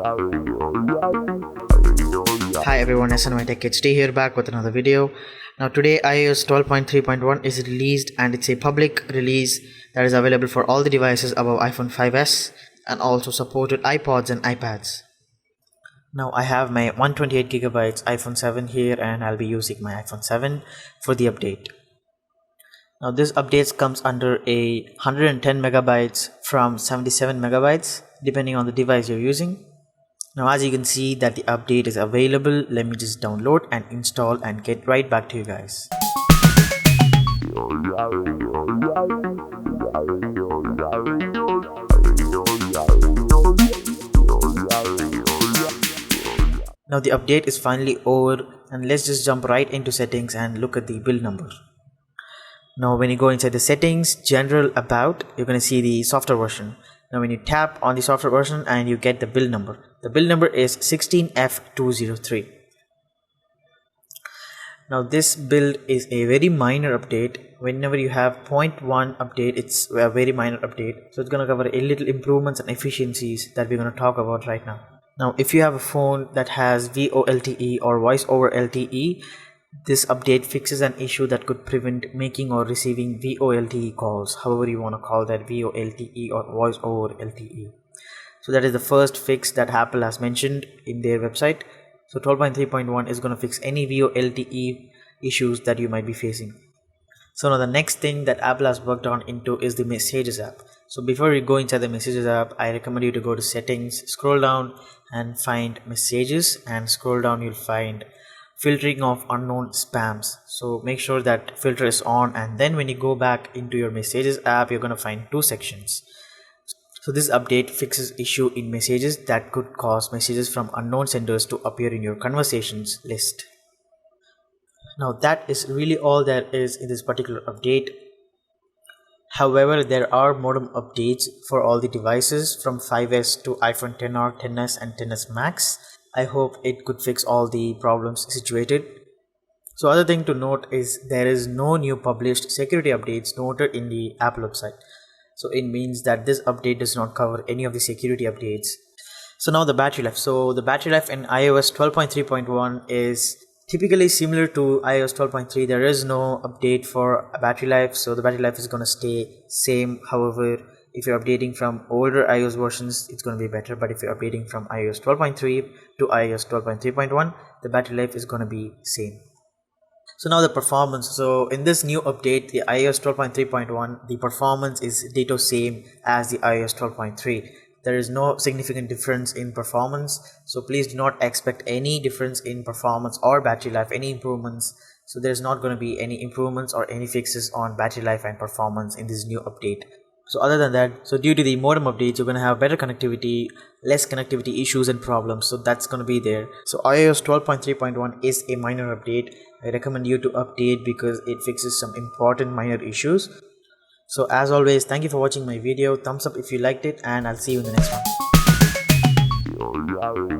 Hi everyone, SNY Tech HD here, back with another video. Now today iOS 12.3.1 is released, and it's a public release that is available for all the devices above iPhone 5s and also supported iPods and iPads. Now I have my 128GB iPhone 7 here, and I'll be using my iPhone 7 for the update. Now this update comes under a 110 megabytes from 77 megabytes depending on the device you're using. Now as you can see that the update is available, let me just download and install and get right back to you guys. Now the update is finally over, and let's just jump right into settings and look at the build number. Now when you go inside the settings, general, about, you're going to see the software version. Now when you tap on the software version and you get the build number. The build number is 16F203. Now this build is a very minor update. Whenever you have 0.1 update, it's a very minor update. So it's going to cover a little improvements and efficiencies that we're going to talk about right now. Now if you have a phone that has VoLTE or voice over LTE, this update fixes an issue that could prevent making or receiving VoLTE calls, however you want to call that, VoLTE or voice over LTE. So that is the first fix that Apple has mentioned in their website. So 12.3.1 is going to fix any VoLTE issues that you might be facing. So now the next thing that Apple has worked on into is the Messages app. So before you go inside the Messages app, I recommend you to go to settings, scroll down and find Messages, and scroll down you'll find filtering of unknown spams. So make sure that filter is on, and then when you go back into your Messages app, you're going to find two sections. So this update fixes issue in Messages that could cause messages from unknown senders to appear in your conversations list. Now that is really all there is in this particular update. However, there are modem updates for all the devices from 5s to iPhone 10R, 10s and 10s Max. I hope it could fix all the problems situated. So other thing to note is there is no new published security updates noted in the Apple website. So it means that this update does not cover any of the security updates. So now the battery life. So the battery life in iOS 12.3.1 is typically similar to iOS 12.3. There is no update for battery life, so the battery life is going to stay same. However, if you're updating from older iOS versions, it's going to be better. But if you're updating from iOS 12.3 to iOS 12.3.1, the battery life is going to be same. So now the performance. So in this new update, the iOS 12.3.1, the performance is ditto same as the iOS 12.3. There is no significant difference in performance. So please do not expect any difference in performance or battery life, any improvements. So there's not going to be any improvements or any fixes on battery life and performance in this new update. So other than that, so due to the modem updates, you're going to have better connectivity, less connectivity issues and problems. So that's going to be there. So iOS 12.3.1 is a minor update. I recommend you to update because it fixes some important minor issues. So as always, thank you for watching my video. Thumbs up if you liked it, and I'll see you in the next one.